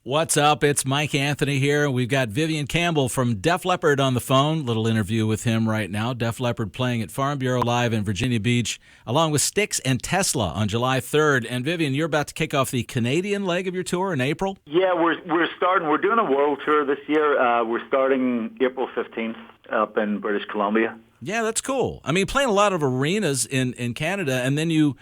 What's up? It's Mike Anthony here. We've got Vivian Campbell from Def Leppard on the phone. Little interview with him right now. Def Leppard playing at Farm Bureau Live in Virginia Beach, along with Styx and Tesla on July 3rd. And Vivian, you're about to kick off the Canadian leg of your tour in April? Yeah, we're starting. We're doing a world tour this year. We're starting April 15th up in British Columbia. Yeah, that's cool. I mean, playing a lot of arenas in Canada, and then you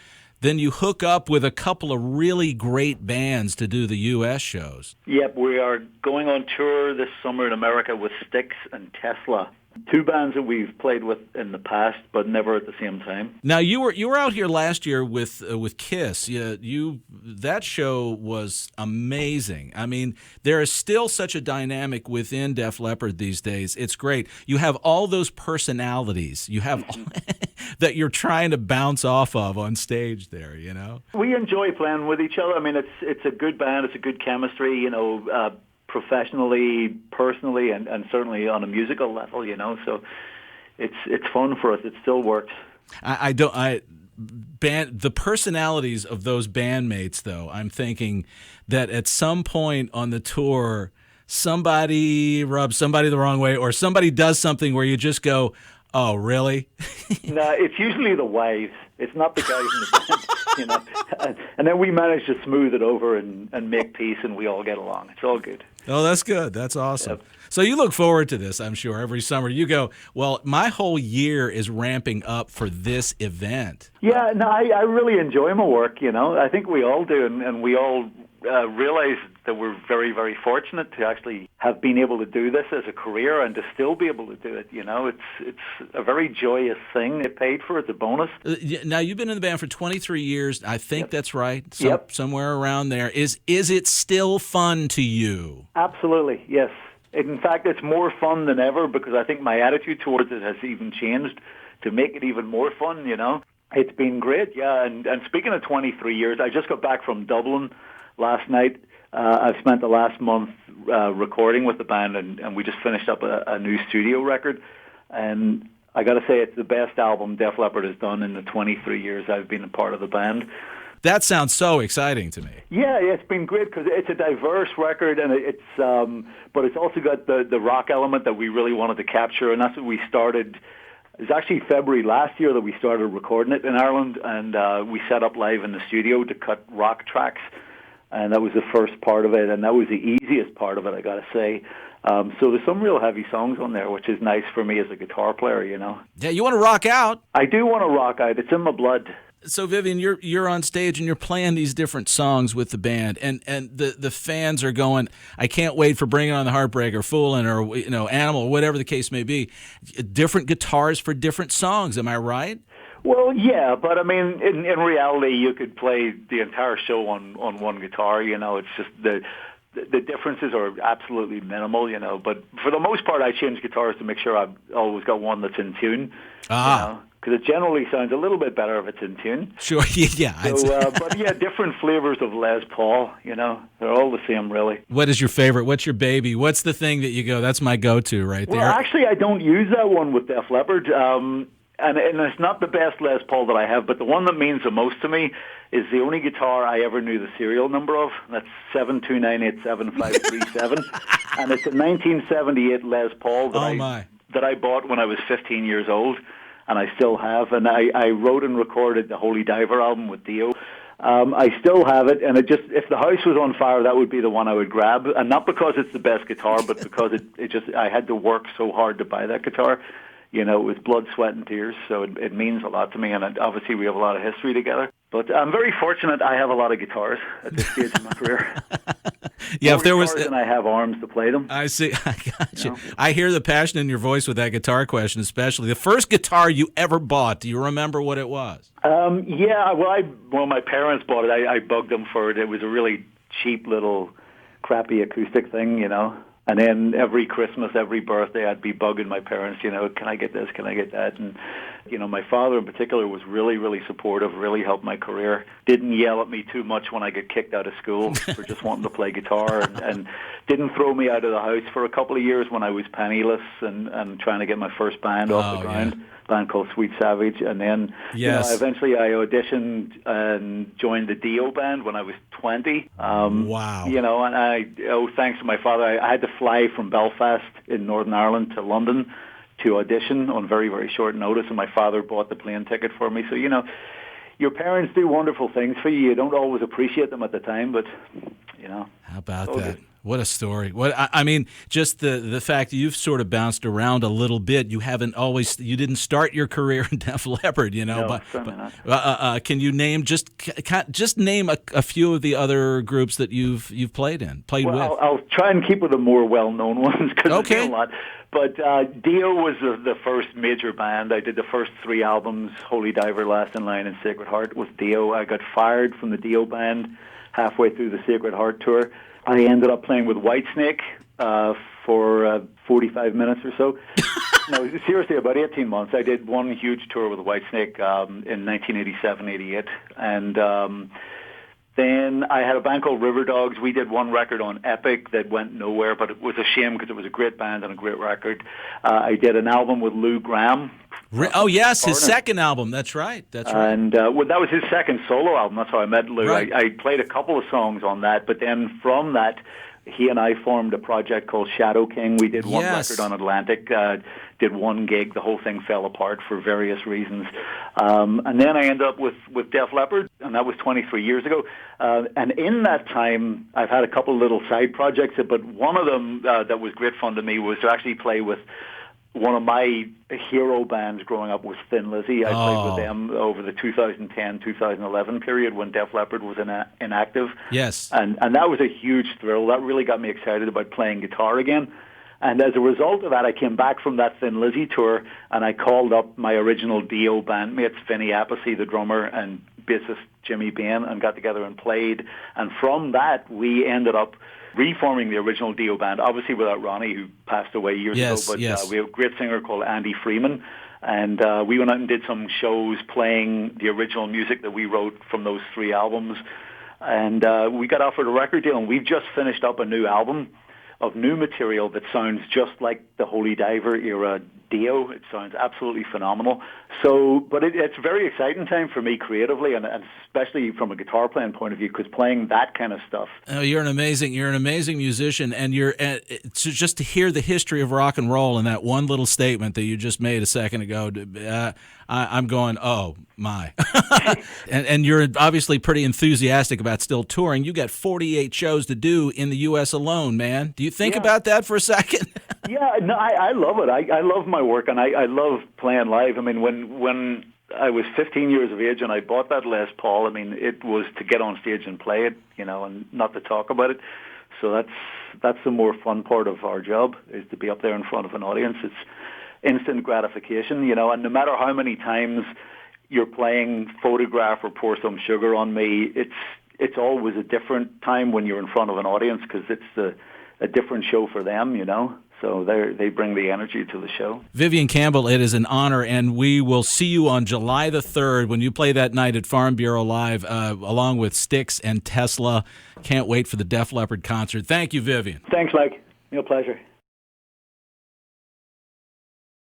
hook up with a couple of really great bands to do the U.S. shows. Yep, we are going on tour this summer in America with Styx and Tesla. Two bands that we've played with in the past, but never at the same time. Now you were out here last year with Kiss. That show was amazing. I mean, there is still such a dynamic within Def Leppard these days. It's great. You have all those personalities. You have that you're trying to bounce off of on stage there. You know, we enjoy playing with each other. I mean, it's a good band. It's a good chemistry. You know. Professionally, personally, and certainly on a musical level, you know. So it's fun for us. It still works. The personalities of those bandmates, though, I'm thinking that at some point on the tour, somebody rubs somebody the wrong way, or somebody does something where you just go, "Oh, really?" No, it's usually the wives. It's not the guys in the band, you know. And then we manage to smooth it over and make peace, and we all get along. It's all good. Oh, that's good. That's awesome. Yep. So you look forward to this, I'm sure, every summer. You go, well, my whole year is ramping up for this event. Yeah, no, I really enjoy my work, you know. I think we all do, and we all realize that we're very, very fortunate to actually have been able to do this as a career and to still be able to do it, you know. It's a very joyous thing. It paid for. It's a bonus. Now, you've been in the band for 23 years. I think Yep. That's right. Yep. Somewhere around there. Is it still fun to you? Absolutely, yes. In fact, it's more fun than ever because I think my attitude towards it has even changed to make it even more fun, you know. It's been great, yeah. And speaking of 23 years, I just got back from Dublin last night. I've spent the last month recording with the band, and we just finished up a new studio record. And I got to say, it's the best album Def Leppard has done in the 23 years I've been a part of the band. That sounds so exciting to me. Yeah, it's been great because it's a diverse record, and but it's also got the rock element that we really wanted to capture, and that's what we started. It was actually February last year that we started recording it in Ireland, and we set up live in the studio to cut rock tracks, and that was the first part of it, and that was the easiest part of it, I got to say. So there's some real heavy songs on there, which is nice for me as a guitar player, you know. Yeah, you want to rock out. I do want to rock out. It's in my blood. So, Vivian, you're on stage and you're playing these different songs with the band, and the fans are going, I can't wait for Bring It On the Heartbreak or Foolin' or, you know, Animal, whatever the case may be. Different guitars for different songs, am I right? Well, yeah, but I mean, in reality, you could play the entire show on one guitar. You know, it's just the differences are absolutely minimal. You know, but for the most part, I change guitars to make sure I've always got one that's in tune. Ah. You know? Because it generally sounds a little bit better if it's in tune. Sure, yeah. So, but yeah, different flavors of Les Paul, you know. They're all the same, really. What is your favorite? What's your baby? What's the thing that you go, that's my go-to right there? Well, actually, I don't use that one with Def Leppard. And it's not the best Les Paul that I have, but the one that means the most to me is the only guitar I ever knew the serial number of. That's 729875537. And it's a 1978 Les Paul that I bought when I was 15 years old. And I still have, and I wrote and recorded the Holy Diver album with Dio. I still have it, and if the house was on fire, that would be the one I would grab, and not because it's the best guitar, but because I had to work so hard to buy that guitar. You know, it was blood, sweat, and tears, so it means a lot to me, and obviously we have a lot of history together. But I'm very fortunate I have a lot of guitars at this stage of my career. Yeah, if there was, and I have arms to play them. I see. I got you. I hear the passion in your voice with that guitar question, especially the first guitar you ever bought. Do you remember what it was? Yeah, well, my parents bought it. I bugged them for it. It was a really cheap little, crappy acoustic thing, you know. And then every Christmas, every birthday, I'd be bugging my parents, you know, can I get this, can I get that? And You know, my father in particular was really, really supportive, really helped my career. Didn't yell at me too much when I get kicked out of school for just wanting to play guitar, and didn't throw me out of the house for a couple of years when I was penniless and trying to get my first band off the ground. Yeah. Band called Sweet Savage, and then eventually I auditioned and joined the Dio band when I was 20. Wow. You know, and thanks to my father, I had to fly from Belfast in Northern Ireland to London to audition on very, very short notice, and my father bought the plane ticket for me. So, you know, your parents do wonderful things for you. You don't always appreciate them at the time, but, you know. How about that? Good. What a story. I mean, just the fact that you've sort of bounced around a little bit. You didn't start your career in Def Leppard, you know. No, but can you name just name a few of the other groups that you've played with? I'll try and keep with the more well-known ones because there's a lot. But Dio was the first major band. I did the first 3 albums, Holy Diver, Last in Line, and Sacred Heart with Dio. I got fired from the Dio band halfway through the Sacred Heart tour. I ended up playing with Whitesnake for 45 minutes or so. No, seriously, about 18 months. I did one huge tour with Whitesnake in 1987-88. And then I had a band called River Dogs. We did one record on Epic that went nowhere, but it was a shame because it was a great band and a great record. I did an album with Lou Gramm. Oh, yes, his second album. That's right. And that was his second solo album. That's how I met Lou. Right. I played a couple of songs on that, but then from that, he and I formed a project called Shadow King. We did one record on Atlantic, did one gig. The whole thing fell apart for various reasons. And then I ended up with Def Leppard, and that was 23 years ago. And in that time, I've had a couple of little side projects, but one of them that was great fun to me was to actually play with one of my hero bands growing up was Thin Lizzy. I played with them over the 2010-2011 period when Def Leppard was inactive. Yes. And that was a huge thrill. That really got me excited about playing guitar again. And as a result of that, I came back from that Thin Lizzy tour, and I called up my original Dio bandmates, Vinny Appice, the drummer, and bassist Jimmy Bain, and got together and played. And from that, we ended up reforming the original Dio band, obviously without Ronnie, who passed away years ago, but we have a great singer called Andy Freeman, and we went out and did some shows playing the original music that we wrote from those 3 albums, and we got offered a record deal, and we've just finished up a new album of new material that sounds just like the Holy Diver era Dio. It sounds absolutely phenomenal. So, but it's a very exciting time for me creatively, and especially from a guitar playing point of view, because playing that kind of stuff. Oh, you're an amazing musician, and just to hear the history of rock and roll in that one little statement that you just made a second ago. I'm going, oh my, and you're obviously pretty enthusiastic about still touring. You got 48 shows to do in the U.S. alone, man. Do you think about that for a second? Yeah, no, I love it. I love my work, and I love playing live. I mean, when I was 15 years of age and I bought that Les Paul, I mean, it was to get on stage and play it, you know, and not to talk about it. So that's the more fun part of our job, is to be up there in front of an audience. It's instant gratification, you know, and no matter how many times you're playing Photograph or Pour Some Sugar on Me, it's always a different time when you're in front of an audience, because it's a different show for them, you know. So they bring the energy to the show. Vivian Campbell, it is an honor, and we will see you on July the 3rd when you play that night at Farm Bureau Live, along with Styx and Tesla. Can't wait for the Def Leppard concert. Thank you, Vivian. Thanks, Mike. Real pleasure.